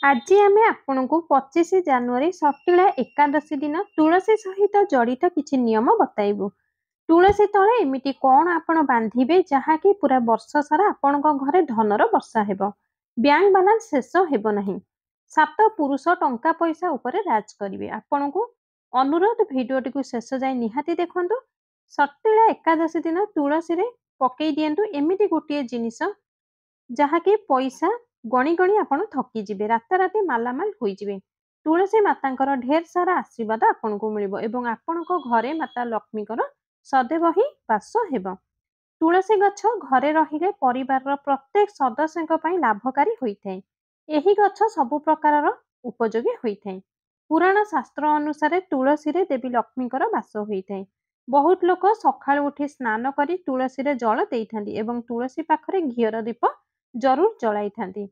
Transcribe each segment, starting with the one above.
ଆଜି ଆମେ ଆପଣଙ୍କୁ 25 ଜାନୁଆରୀ ସଟିଳା ଏକାଦଶୀ ଦିନ ତୁଳସୀ ସହିତ ଜଡ଼ିତ କିଛି ନିୟମ ବତାଇବୁ। ତୁଳସୀ ତଳେ ଏମିତି କ'ଣ ଆପଣ ବାନ୍ଧିବେ ଯାହାକି ପୁରା ବର୍ଷ ସାରା ଆପଣଙ୍କ ଘରେ ଧନର ବର୍ଷା ହେବ। ବ୍ୟାଙ୍କ ବାଲାନ୍ସ ଶେଷ ହେବ ନାହିଁ। 7 ପୁରୁଷ ଟଙ୍କା ପଇସା ଉପରେ ରାଜ କରିବେ। ଆପଣଙ୍କୁ ଅନୁରୋଧ ଭିଡ଼ିଓଟିକୁ ଶେଷ ଯାଏ ନିହାତି ଦେଖନ୍ତୁ। ସଟିଳା ଏକାଦଶୀ ଦିନ ତୁଳସୀରେ ପକେଇ ଦିଅନ୍ତୁ ଏମିତି ଗୋଟିଏ ଜିନିଷ ଯାହାକି ପଇସା ଗଣି ଗଣି ଆପଣ ଥକିଯିବେ, ରାତାରାତି ମାଲାମାଲ ହୋଇଯିବେ। ତୁଳସୀ ମାତାଙ୍କର ଢେର ସାରା ଆଶୀର୍ବାଦ ଆପଣଙ୍କୁ ମିଳିବ ଏବଂ ଆପଣଙ୍କ ଘରେ ମାତା ଲକ୍ଷ୍ମୀଙ୍କର ସदैବ ହିଁ ବାସ ହେବ। ତୁଳସୀ ଗଛ ଘରେ ରହିଲେ ପରିବାରର ପ୍ରତ୍ୟେକ ସଦସ୍ୟଙ୍କ ପାଇଁ ଲାଭକାରୀ ହୋଇଥାଏ। ଏହି ଗଛ ସବୁ ପ୍ରକାରର ଉପଯୋଗୀ ହୋଇଥାଏ। ପୁରାଣ ଶାସ୍ତ୍ର ଅନୁସାରେ ତୁଳସୀରେ ଦେବୀ ଲକ୍ଷ୍ମୀଙ୍କର ବାସ ହୋଇଥାଏ। ବହୁତ ଲୋକ ସକାଳୁ ଉଠି ସ୍ନାନ କରି ତୁଳସୀରେ ଜଳ ଦେଇଥାନ୍ତି ଏବଂ ତୁଳସୀ ପାଖରେ ଘିଅର ଦୀପ ଜରୁର ଜଳାଇଥାନ୍ତି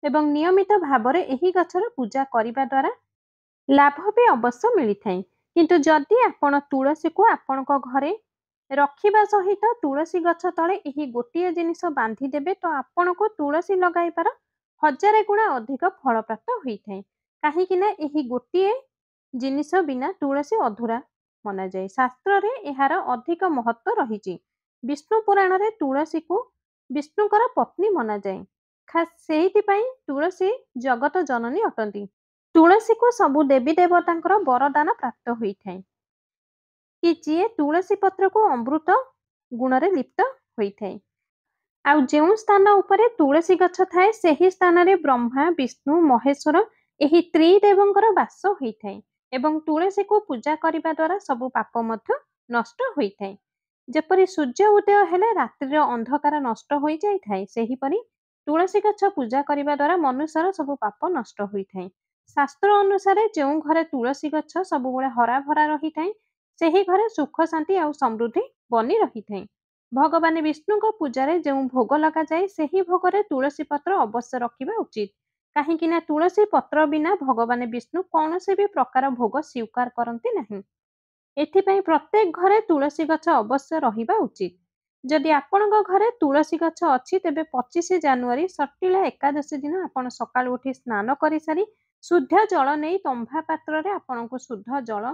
ଏବଂ ନିୟମିତ ଭାବରେ ଏହି ଗଛର ପୂଜା କରିବା ଦ୍ୱାରା ଲାଭ ବି ଅବଶ୍ୟ ମିଳିଥାଏ। କିନ୍ତୁ ଯଦି ଆପଣ ତୁଳସୀକୁ ଆପଣଙ୍କ ଘରେ ରଖିବା ସହିତ ତୁଳସୀ ଗଛ ତଳେ ଏହି ଗୋଟିଏ ଜିନିଷ ବାନ୍ଧି ଦେବେ ତ ଆପଣଙ୍କୁ ତୁଳସୀ ଲଗାଇବାର 1000 ଗୁଣା ଅଧିକ ଫଳପ୍ରାପ୍ତ ହୋଇଥାଏ। କାହିଁକି ନା ଏହି ଗୋଟିଏ ଜିନିଷ ବିନା ତୁଳସୀ ଅଧୁରା ମନାଯାଏ। ଶାସ୍ତ୍ରରେ ଏହାର ଅଧିକ ମହତ୍ତ୍ୱ ରହିଛି। ବିଷ୍ଣୁ ପୁରାଣରେ ତୁଳସୀକୁ ବିଷ୍ଣୁଙ୍କର ପତ୍ନୀ ମନାଯାଏ। ଖାସ୍ ସେଇଥିପାଇଁ ତୁଳସୀ ଜଗତ ଜନନୀ ଅଟନ୍ତି। ତୁଳସୀକୁ ସବୁ ଦେବୀ ଦେବତାଙ୍କର ବରଦାନ ପ୍ରାପ୍ତ ହୋଇଥାଏ କି ଯିଏ ତୁଳସୀ ପତ୍ରକୁ ଅମୃତ ଗୁଣରେ ଲିପ୍ତ ହୋଇଥାଏ। ଆଉ ଯେଉଁ ସ୍ଥାନ ଉପରେ ତୁଳସୀ ଗଛ ଥାଏ ସେହି ସ୍ଥାନରେ ବ୍ରହ୍ମା ବିଷ୍ଣୁ ମହେଶ୍ୱର ଏହି ତ୍ରିଦେବଙ୍କର ବାସ ହୋଇଥାଏ ଏବଂ ତୁଳସୀକୁ ପୂଜା କରିବା ଦ୍ୱାରା ସବୁ ପାପ ମଧ୍ୟ ନଷ୍ଟ ହୋଇଥାଏ। ଯେପରି ସୂର୍ଯ୍ୟ ଉଦୟ ହେଲେ ରାତ୍ରିର ଅନ୍ଧକାର ନଷ୍ଟ ହୋଇଯାଇଥାଏ, ସେହିପରି ତୁଳସୀ ଗଛ ପୂଜା କରିବା ଦ୍ୱାରା ମନୁଷ୍ୟର ସବୁ ପାପ ନଷ୍ଟ ହୋଇଥାଏ। ଶାସ୍ତ୍ର ଅନୁସାରେ ଯେଉଁ ଘରେ ତୁଳସୀ ଗଛ ସବୁବେଳେ ହରାଭରା ରହିଥାଏ ସେହି ଘରେ ସୁଖ ଶାନ୍ତି ଆଉ ସମୃଦ୍ଧି ବନି ରହିଥାଏ। ଭଗବାନ ବିଷ୍ଣୁଙ୍କ ପୂଜାରେ ଯେଉଁ ଭୋଗ ଲଗାଯାଏ ସେହି ଭୋଗରେ ତୁଳସୀ ପତ୍ର ଅବଶ୍ୟ ରଖିବା ଉଚିତ। କାହିଁକି ନା ତୁଳସୀ ପତ୍ର ବିନା ଭଗବାନ ବିଷ୍ଣୁ କୌଣସି ବି ପ୍ରକାର ଭୋଗ ସ୍ୱୀକାର କରନ୍ତି ନାହିଁ। ଏଥିପାଇଁ ପ୍ରତ୍ୟେକ ଘରେ ତୁଳସୀ ଗଛ ଅବଶ୍ୟ ରହିବା ଉଚିତ। ଯଦି ଆପଣଙ୍କ ଘରେ ତୁଳସୀ ଗଛ ଅଛି ତେବେ 25 ଜାନୁଆରୀ ସଟିଳା ଏକାଦଶୀ ଦିନ ଆପଣ ସକାଳୁ ଉଠି ସ୍ନାନ କରିସାରି ଶୁଦ୍ଧ ଜଳ ନେଇ ତମ୍ବା ପାତ୍ରରେ ଆପଣଙ୍କୁ ଶୁଦ୍ଧ ଜଳ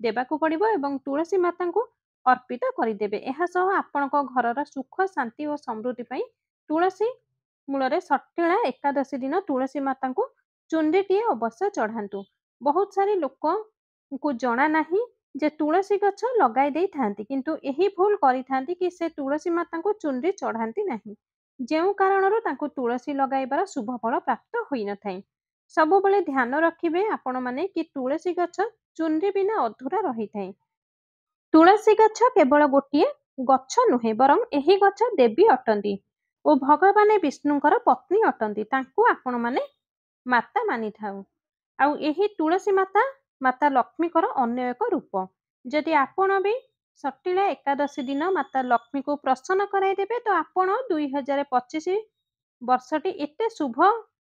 ଦେବାକୁ ପଡ଼ିବ ଏବଂ ତୁଳସୀ ମାତାଙ୍କୁ ଅର୍ପିତ କରିଦେବେ। ଏହା ସହ ଆପଣଙ୍କ ଘରର ସୁଖ ଶାନ୍ତି ଓ ସମୃଦ୍ଧି ପାଇଁ ତୁଳସୀ ମୂଳରେ ସଟିଳା ଏକାଦଶୀ ଦିନ ତୁଳସୀ ମାତାଙ୍କୁ ଚୁନ୍ଦିଟିଏ ଅବଶ୍ୟ ଚଢ଼ାନ୍ତୁ। ବହୁତ ସାରି ଲୋକଙ୍କୁ ଜଣା ନାହିଁ ଯେ ତୁଳସୀ ଗଛ ଲଗାଇ ଦେଇଥାନ୍ତି କିନ୍ତୁ ଏହି ଭୁଲ କରିଥାନ୍ତି କି ସେ ତୁଳସୀ ମାତାଙ୍କୁ ଚୁନ୍ଦି ଚଢ଼ାନ୍ତି ନାହିଁ, ଯେଉଁ କାରଣରୁ ତାଙ୍କୁ ତୁଳସୀ ଲଗାଇବାର ଶୁଭ ଫଳ ପ୍ରାପ୍ତ ହୋଇନଥାଏ। ସବୁବେଳେ ଧ୍ୟାନ ରଖିବେ ଆପଣମାନେ କି ତୁଳସୀ ଗଛ ଚୁନ୍ଦି ବିନା ଅଧୁରା ରହିଥାଏ। ତୁଳସୀ ଗଛ କେବଳ ଗୋଟିଏ ଗଛ ନୁହେଁ ବରଂ ଏହି ଗଛ ଦେବୀ ଅଟନ୍ତି ଓ ଭଗବାନ ବିଷ୍ଣୁଙ୍କର ପତ୍ନୀ ଅଟନ୍ତି। ତାଙ୍କୁ ଆପଣମାନେ ମାତା ମାନିଥାଉ। ଆଉ ଏହି ତୁଳସୀ ମାତା ମାତା ଲକ୍ଷ୍ମୀଙ୍କର ଅନ୍ୟ ଏକ ରୂପ। ଯଦି ଆପଣ ବି ସଟିଳା ଏକାଦଶୀ ଦିନ ମାତା ଲକ୍ଷ୍ମୀକୁ ପ୍ରସନ୍ନ କରାଇଦେବେ ତ ଆପଣ 2025 ବର୍ଷଟି ଏତେ ଶୁଭ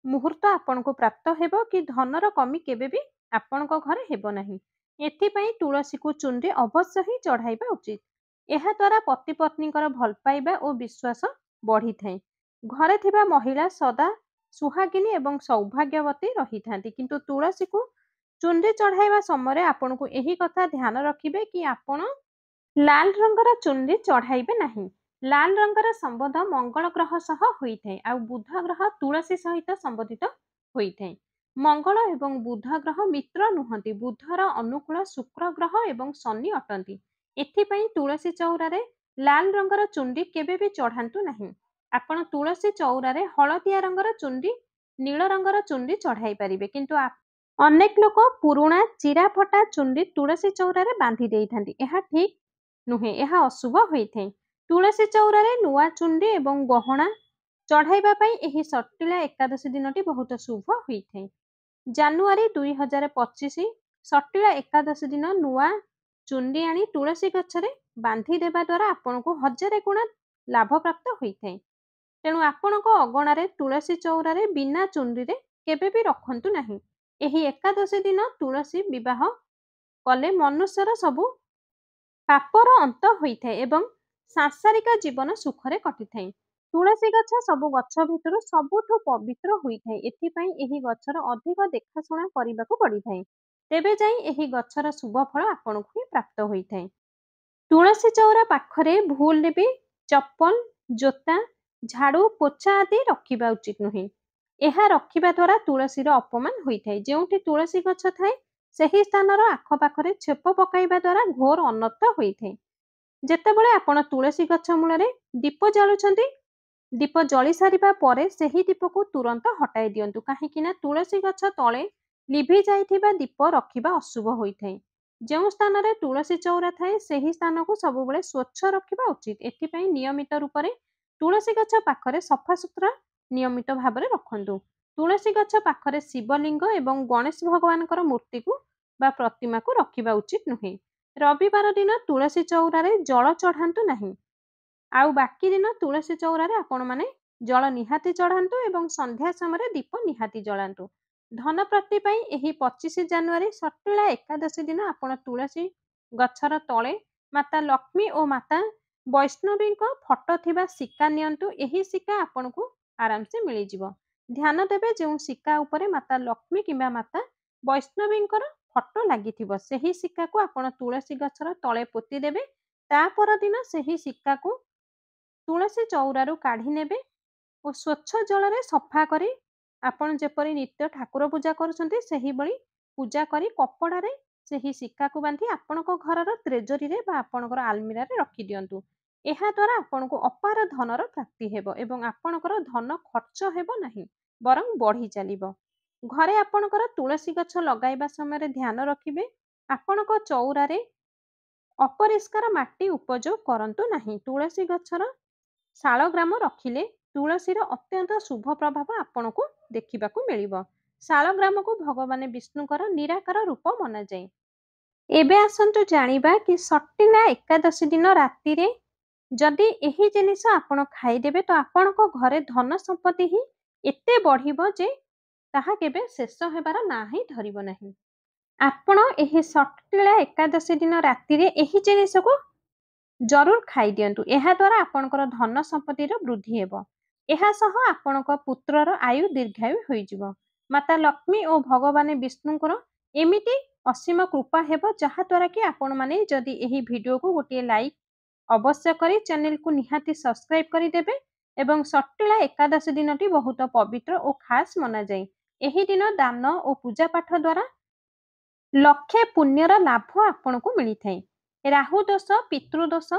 ମୁହୂର୍ତ୍ତ ଆପଣଙ୍କୁ ପ୍ରାପ୍ତ ହେବ କି ଧନର କମି କେବେ ବି ଆପଣଙ୍କ ଘରେ ହେବ ନାହିଁ। ଏଥିପାଇଁ ତୁଳସୀକୁ ଚୁନ୍ଦି ଅବଶ୍ୟ ହିଁ ଚଢ଼ାଇବା ଉଚିତ। ଏହା ଦ୍ୱାରା ପତି ପତ୍ନୀଙ୍କର ଭଲ ପାଇବା ଓ ବିଶ୍ୱାସ ବଢ଼ିଥାଏ। ଘରେ ଥିବା ମହିଳା ସଦା ସୁହାଗିନୀ ଏବଂ ସୌଭାଗ୍ୟବତୀ ରହିଥାନ୍ତି। କିନ୍ତୁ ତୁଳସୀକୁ ଚୁନ୍ଦି ଚଢ଼ାଇବା ସମୟରେ ଆପଣଙ୍କୁ ଏହି କଥା ଧ୍ୟାନ ରଖିବେ କି ଆପଣ ଲାଲ ରଙ୍ଗର ଚୁନ୍ଦି ଚଢ଼ାଇବେ ନାହିଁ। ଲାଲ ରଙ୍ଗର ସମ୍ବନ୍ଧ ମଙ୍ଗଳ ଗ୍ରହ ସହ ହୋଇଥାଏ ଆଉ ବୁଧ ଗ୍ରହ ତୁଳସୀ ସହିତ ସମ୍ବନ୍ଧିତ ହୋଇଥାଏ। ମଙ୍ଗଳ ଏବଂ ବୁଧ ଗ୍ରହ ମିତ୍ର ନୁହନ୍ତି। ବୁଧର ଅନୁକୂଳ ଶୁକ୍ର ଗ୍ରହ ଏବଂ ଶନି ଅଟନ୍ତି। ଏଥିପାଇଁ ତୁଳସୀ ଚଉରାରେ ଲାଲ ରଙ୍ଗର ଚୁନ୍ଦି କେବେ ବି ଚଢ଼ାନ୍ତୁ ନାହିଁ। ଆପଣ ତୁଳସୀ ଚଉରାରେ ହଳଦିଆ ରଙ୍ଗର ଚୁନ୍ଦି ନୀଳ ରଙ୍ଗର ଚୁନ୍ଦି ଚଢ଼ାଇ ପାରିବେ କିନ୍ତୁ ଅନେକ ଲୋକ ପୁରୁଣା ଚିରା ଫଟା ଚୁନ୍ଦି ତୁଳସୀ ଚଉରାରେ ବାନ୍ଧି ଦେଇଥାନ୍ତି। ଏହା ଠିକ୍ ନୁହେଁ, ଏହା ଅଶୁଭ ହୋଇଥାଏ। ତୁଳସୀ ଚଉରାରେ ନୂଆ ଚୁନ୍ଦି ଏବଂ ଗହଣା ଚଢ଼ାଇବା ପାଇଁ ଏହି ସଟିଳା ଏକାଦଶୀ ଦିନଟି ବହୁତ ଶୁଭ ହୋଇଥାଏ। ଜାନୁଆରୀ 2025 ସଟିଳା ଏକାଦଶୀ ଦିନ ନୂଆ ଚୁନ୍ଦି ଆଣି ତୁଳସୀ ଗଛରେ ବାନ୍ଧି ଦେବା ଦ୍ୱାରା ଆପଣଙ୍କୁ 1000 ଗୁଣା ଲାଭ ପ୍ରାପ୍ତ ହୋଇଥାଏ। ତେଣୁ ଆପଣଙ୍କ ଅଗଣାରେ ତୁଳସୀ ଚଉରାରେ ବିନା ଚୁନ୍ଦିରେ କେବେ ବି ରଖନ୍ତୁ ନାହିଁ। ଏହି ଏକାଦଶୀ ଦିନ ତୁଳସୀ ବିବାହ କଲେ ମନୁଷ୍ୟର ସବୁ ପାପର ଅନ୍ତ ହୋଇଥାଏ ଏବଂ ସାଂସାରିକ ଜୀବନ ସୁଖରେ କଟିଥାଏ। ତୁଳସୀ ଗଛ ସବୁ ଗଛ ଭିତରୁ ସବୁଠୁ ପବିତ୍ର ହୋଇଥାଏ। ଏଥିପାଇଁ ଏହି ଗଛର ଅଧିକ ଦେଖାଶୁଣା କରିବାକୁ ପଡ଼ିଥାଏ। ତେବେ ଯାଇ ଏହି ଗଛର ଶୁଭ ଫଳ ଆପଣଙ୍କୁ ହିଁ ପ୍ରାପ୍ତ ହୋଇଥାଏ। ତୁଳସୀ ଚଉରା ପାଖରେ ଭୁଲରେ ବି ଚପଲ, ଜୋତା, ଝାଡୁ, ପୋଛା ଆଦି ରଖିବା ଉଚିତ ନୁହେଁ। ଏହା ରଖିବା ଦ୍ୱାରା ତୁଳସୀର ଅପମାନ ହୋଇଥାଏ। ଯେଉଁଠି ତୁଳସୀ ଗଛ ଥାଏ ସେହି ସ୍ଥାନର ଆଖପାଖରେ ଛେପ ପକାଇବା ଦ୍ୱାରା ଘୋର ଅନର୍ଥ ହୋଇଥାଏ। ଯେତେବେଳେ ଆପଣ ତୁଳସୀ ଗଛ ମୂଳରେ ଦୀପ ଜାଳୁଛନ୍ତି, ଦୀପ ଜଳି ସାରିବା ପରେ ସେହି ଦୀପକୁ ତୁରନ୍ତ ହଟାଇ ଦିଅନ୍ତୁ, କାହିଁକି ନା ତୁଳସୀ ଗଛ ତଳେ ଲିଭି ଯାଇଥିବା ଦୀପ ରଖିବା ଅଶୁଭ ହୋଇଥାଏ। ଯେଉଁ ସ୍ଥାନରେ ତୁଳସୀ ଚଉରା ଥାଏ ସେହି ସ୍ଥାନକୁ ସବୁବେଳେ ସ୍ୱଚ୍ଛ ରଖିବା ଉଚିତ। ଏଥିପାଇଁ ନିୟମିତ ରୂପରେ ତୁଳସୀ ଗଛ ପାଖରେ ସଫାସୁତୁରା ନିୟମିତ ଭାବରେ ରଖନ୍ତୁ। ତୁଳସୀ ଗଛ ପାଖରେ ଶିବଲିଙ୍ଗ ଏବଂ ଗଣେଶ ଭଗବାନଙ୍କର ମୂର୍ତ୍ତିକୁ ବା ପ୍ରତିମାକୁ ରଖିବା ଉଚିତ ନୁହେଁ। ରବିବାର ଦିନ ତୁଳସୀ ଚଉରାରେ ଜଳ ଚଢ଼ାନ୍ତୁ ନାହିଁ। ଆଉ ବାକି ଦିନ ତୁଳସୀ ଚଉରାରେ ଆପଣମାନେ ଜଳ ନିହାତି ଚଢ଼ାନ୍ତୁ ଏବଂ ସନ୍ଧ୍ୟା ସମୟରେ ଦୀପ ନିହାତି ଜଳାନ୍ତୁ। ଧନ ପ୍ରାପ୍ତି ପାଇଁ ଏହି 25 ଜାନୁଆରୀ ସଟିଳା ଏକାଦଶୀ ଦିନ ଆପଣ ତୁଳସୀ ଗଛର ତଳେ ମାତା ଲକ୍ଷ୍ମୀ ଓ ମାତା ବୈଷ୍ଣବୀଙ୍କ ଫଟୋ ଥିବା ଶିକା ନିଅନ୍ତୁ। ଏହି ଶିକା ଆପଣଙ୍କୁ ଆରାମସେ ମିଳିଯିବ। ଧ୍ୟାନ ଦେବେ ଯେଉଁ ଶିକା ଉପରେ ମାତା ଲକ୍ଷ୍ମୀ କିମ୍ବା ମାତା ବୈଷ୍ଣବୀଙ୍କର ଫଟୋ ଲାଗିଥିବ ସେହି ଶିକାକୁ ଆପଣ ତୁଳସୀ ଗଛର ତଳେ ପୋତି ଦେବେ। ତା ପରଦିନ ସେହି ଶିକାକୁ ତୁଳସୀ ଚଉରାରୁ କାଢ଼ି ନେବେ ଓ ସ୍ୱଚ୍ଛ ଜଳରେ ସଫା କରି ଆପଣ ଯେପରି ନିତ୍ୟ ଠାକୁର ପୂଜା କରୁଛନ୍ତି ସେହିଭଳି ପୂଜା କରି କପଡ଼ାରେ ସେହି ଶିକାକୁ ବାନ୍ଧି ଆପଣଙ୍କ ଘରର ତ୍ରେଜୋରୀରେ ବା ଆପଣଙ୍କର ଆଲମିରାରେ ରଖିଦିଅନ୍ତୁ। ଏହାଦ୍ୱାରା ଆପଣଙ୍କୁ ଅପାର ଧନର ପ୍ରାପ୍ତି ହେବ ଏବଂ ଆପଣଙ୍କର ଧନ ଖର୍ଚ୍ଚ ହେବ ନାହିଁ, ବରଂ ବଢ଼ି ଚାଲିବ। ଘରେ ଆପଣଙ୍କର ତୁଳସୀ ଗଛ ଲଗାଇବା ସମୟରେ ଧ୍ୟାନ ରଖିବେ ଆପଣଙ୍କ ଚଉରାରେ ଅପରିଷ୍କାର ମାଟି ଉପଯୋଗ କରନ୍ତୁ ନାହିଁ। ତୁଳସୀ ଗଛର ଶାଳଗ୍ରାମ ରଖିଲେ ତୁଳସୀର ଅତ୍ୟନ୍ତ ଶୁଭ ପ୍ରଭାବ ଆପଣଙ୍କୁ ଦେଖିବାକୁ ମିଳିବ। ଶାଳଗ୍ରାମକୁ ଭଗବାନ ବିଷ୍ଣୁଙ୍କର ନିରାକାର ରୂପ ମନାଯାଏ। ଏବେ ଆସନ୍ତୁ ଜାଣିବା କି ସଟିଳା ଏକାଦଶୀ ଦିନ ରାତିରେ ଯଦି ଏହି ଜିନିଷ ଆପଣ ଖାଇଦେବେ ତ ଆପଣଙ୍କ ଘରେ ଧନ ସମ୍ପତ୍ତି ହିଁ ଏତେ ବଢ଼ିବ ଯେ ତାହା କେବେ ଶେଷ ହେବାର ନାଁ ହିଁ ଧରିବ ନାହିଁ। ଆପଣ ଏହି ସଟିଳା ଏକାଦଶୀ ଦିନ ରାତିରେ ଏହି ଜିନିଷକୁ ଜରୁର ଖାଇଦିଅନ୍ତୁ। ଏହାଦ୍ୱାରା ଆପଣଙ୍କର ଧନ ସମ୍ପତ୍ତିର ବୃଦ୍ଧି ହେବ। ଏହା ସହ ଆପଣଙ୍କ ପୁତ୍ରର ଆୟୁ ଦୀର୍ଘାୟୁ ହୋଇଯିବ। ମାତା ଲକ୍ଷ୍ମୀ ଓ ଭଗବାନ ବିଷ୍ଣୁଙ୍କର ଏମିତି ଅସୀମ କୃପା ହେବ ଯାହାଦ୍ୱାରା କି ଆପଣମାନେ ଯଦି ଏହି ଭିଡ଼ିଓକୁ ଗୋଟିଏ ଲାଇକ୍ ଅବଶ୍ୟ କରି ଚ୍ୟାନେଲକୁ ନିହାତି ସବସ୍କ୍ରାଇବ୍ କରିଦେବେ ଏବଂ ସଟିଳା ଏକାଦଶୀ ଦିନଟି ବହୁତ ପବିତ୍ର ଓ ଖାସ୍ ମନାଯାଏ। ଏହି ଦିନ ଦାନ ଓ ପୂଜା ପାଠ ଦ୍ୱାରା ଲକ୍ଷେ ପୁଣ୍ୟର ଲାଭ ଆପଣଙ୍କୁ ମିଳିଥାଏ। ରାହୁ ଦୋଷ, ପିତୃଦୋଷ,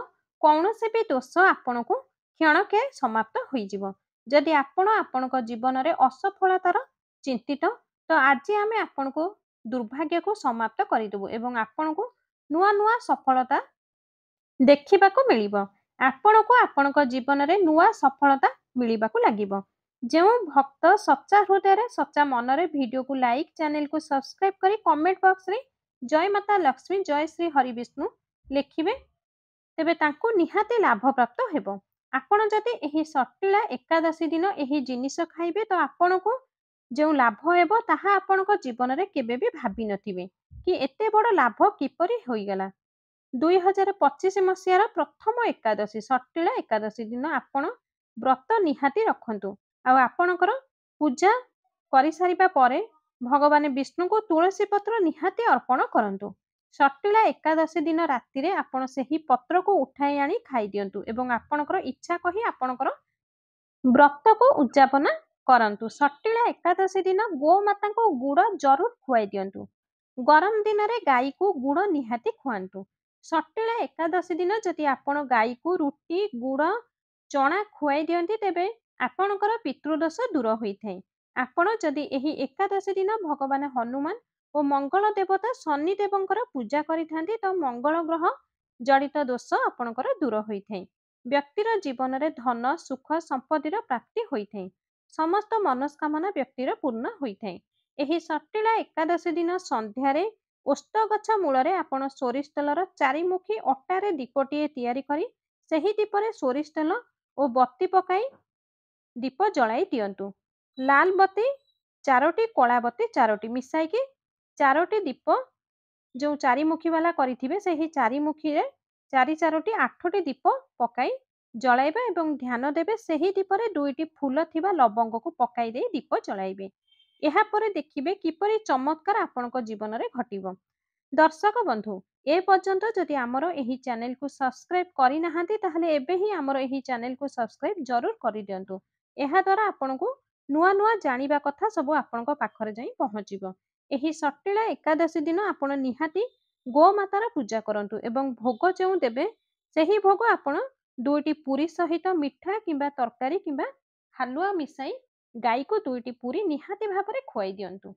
କୌଣସି ବି ଦୋଷ ଆପଣଙ୍କୁ କ୍ଷଣକେ ସମାପ୍ତ ହୋଇଯିବ। ଯଦି ଆପଣ ଆପଣଙ୍କ ଜୀବନରେ ଅସଫଳତାର ଚିନ୍ତିତ ତ ଆଜି ଆମେ ଆପଣଙ୍କୁ ଦୁର୍ଭାଗ୍ୟକୁ ସମାପ୍ତ କରିଦେବୁ ଏବଂ ଆପଣଙ୍କୁ ନୂଆ ନୂଆ ସଫଳତା ଦେଖିବାକୁ ମିଳିବ। ଆପଣଙ୍କୁ ଆପଣଙ୍କ ଜୀବନରେ ନୂଆ ସଫଳତା ମିଳିବାକୁ ଲାଗିବ। ଯେଉଁ ଭକ୍ତ ସଚ୍ଚା ହୃଦୟରେ ସଚ୍ଚା ମନରେ ଭିଡ଼ିଓକୁ ଲାଇକ୍, ଚ୍ୟାନେଲକୁ ସବସ୍କ୍ରାଇବ୍ କରି କମେଣ୍ଟ ବକ୍ସରେ ଜୟ ମାତା ଲକ୍ଷ୍ମୀ, ଜୟ ଶ୍ରୀ ହରିବିଷ୍ଣୁ ଲେଖିବେ ତେବେ ତାଙ୍କୁ ନିହାତି ଲାଭ ପ୍ରାପ୍ତ ହେବ। ଆପଣ ଯଦି ଏହି ସଟିଳା ଏକାଦଶୀ ଦିନ ଏହି ଜିନିଷ ଖାଇବେ ତ ଆପଣଙ୍କୁ ଯେଉଁ ଲାଭ ହେବ ତାହା ଆପଣଙ୍କ ଜୀବନରେ କେବେ ବି ଭାବିନଥିବେ କି ଏତେ ବଡ଼ ଲାଭ କିପରି ହୋଇଗଲା। 2025 ମସିହାର ପ୍ରଥମ ଏକାଦଶୀ ସଟିଳା ଏକାଦଶୀ ଦିନ ଆପଣ ବ୍ରତ ନିହାତି ରଖନ୍ତୁ ଆଉ ଆପଣଙ୍କର ପୂଜା କରିସାରିବା ପରେ ଭଗବାନ ବିଷ୍ଣୁଙ୍କୁ ତୁଳସୀ ପତ୍ର ନିହାତି ଅର୍ପଣ କରନ୍ତୁ। ସଟିଳା ଏକାଦଶୀ ଦିନ ରାତିରେ ଆପଣ ସେହି ପତ୍ରକୁ ଉଠାଇ ଆଣି ଖାଇଦିଅନ୍ତୁ ଏବଂ ଆପଣଙ୍କର ଇଚ୍ଛା କହି ଆପଣଙ୍କର ବ୍ରତକୁ ଉଦ୍ଯାପନ କରନ୍ତୁ। ସଟିଳା ଏକାଦଶୀ ଦିନ ଗୋମାତାଙ୍କୁ ଗୁଡ଼ ଜରୁର ଖୁଆଇ ଦିଅନ୍ତୁ। ଗରମ ଦିନରେ ଗାଈକୁ ଗୁଡ଼ ନିହାତି ଖୁଆନ୍ତୁ। ସଟିଳା ଏକାଦଶୀ ଦିନ ଯଦି ଆପଣ ଗାଈକୁ ରୁଟି, ଗୁଡ଼, ଚଣା ଖୁଆଇ ଦିଅନ୍ତି ତେବେ ଆପଣଙ୍କର ପିତୃଦୋଷ ଦୂର ହୋଇଥାଏ। ଆପଣ ଯଦି ଏହି ଏକାଦଶୀ ଦିନ ଭଗବାନ ହନୁମାନ ଓ ମଙ୍ଗଳ ଦେବତା ଶନି ଦେବଙ୍କର ପୂଜା କରିଥାନ୍ତି ତ ମଙ୍ଗଳ ଗ୍ରହ ଜଡ଼ିତ ଦୋଷ ଆପଣଙ୍କର ଦୂର ହୋଇଥାଏ। ବ୍ୟକ୍ତିର ଜୀବନରେ ଧନ, ସୁଖ, ସମ୍ପତ୍ତିର ପ୍ରାପ୍ତି ହୋଇଥାଏ। ସମସ୍ତ ମନସ୍କାମନା ବ୍ୟକ୍ତିର ପୂର୍ଣ୍ଣ ହୋଇଥାଏ। ଏହି ସଟିଳା ଏକାଦଶୀ ଦିନ ସନ୍ଧ୍ୟାରେ ଓସ୍ତ ଗଛ ମୂଳରେ ଆପଣ ସୋରିଷ ତେଲର ଚାରିମୁଖୀ ଅଟାରେ ଦୀପଟିଏ ତିଆରି କରି ସେହି ଦୀପରେ ସୋରିଷ ତେଲ ଓ ବତୀ ପକାଇ ଦୀପ ଜଳାଇ ଦିଅନ୍ତୁ। ଲାଲ ବତୀ 4ଟି, କଳା ବତୀ 4ଟି ମିଶାଇକି 4ଟି ଦୀପ ଯେଉଁ ଚାରିମୁଖୀ ବାଲା କରିଥିବେ ସେହି ଚାରିମୁଖୀରେ 4 4ଟି 8ଟି ଦୀପ ପକାଇ ଜଳାଇବା ଏବଂ ଧ୍ୟାନ ଦେବେ ସେହି ଦୀପରେ 2ଟି ଫୁଲ ଥିବା ଲବଙ୍ଗକୁ ପକାଇ ଦେଇ ଦୀପ ଜଳାଇବେ। ଏହାପରେ ଦେଖିବେ କିପରି ଚମତ୍କାର ଆପଣଙ୍କ ଜୀବନରେ ଘଟିବ। ଦର୍ଶକ ବନ୍ଧୁ, ଏ ପର୍ଯ୍ୟନ୍ତ ଯଦି ଆମର ଏହି ଚ୍ୟାନେଲକୁ ସବସ୍କ୍ରାଇବ୍ କରିନାହାନ୍ତି ତାହେଲେ ଏବେ ହିଁ ଆମର ଏହି ଚ୍ୟାନେଲକୁ ସବସ୍କ୍ରାଇବ୍ ଜରୁର କରିଦିଅନ୍ତୁ। ଏହାଦ୍ୱାରା ଆପଣଙ୍କୁ ନୂଆ ନୂଆ ଜାଣିବା କଥା ସବୁ ଆପଣଙ୍କ ପାଖରେ ଯାଇ ପହଞ୍ଚିବ। ଏହି ସଟିଳା ଏକାଦଶୀ ଦିନ ଆପଣ ନିହାତି ଗୋମାତାର ପୂଜା କରନ୍ତୁ ଏବଂ ଭୋଗ ଯେଉଁ ଦେବେ ସେହି ଭୋଗ ଆପଣ 2ଟି ପୁରୀ ସହିତ ମିଠା କିମ୍ବା ତରକାରୀ କିମ୍ବା ହାଲୁଆ ମିଶାଇ ଗାଈକୁ 2ଟି ପୁରୀ ନିହାତି ଭାବରେ ଖୁଆଇ ଦିଅନ୍ତୁ।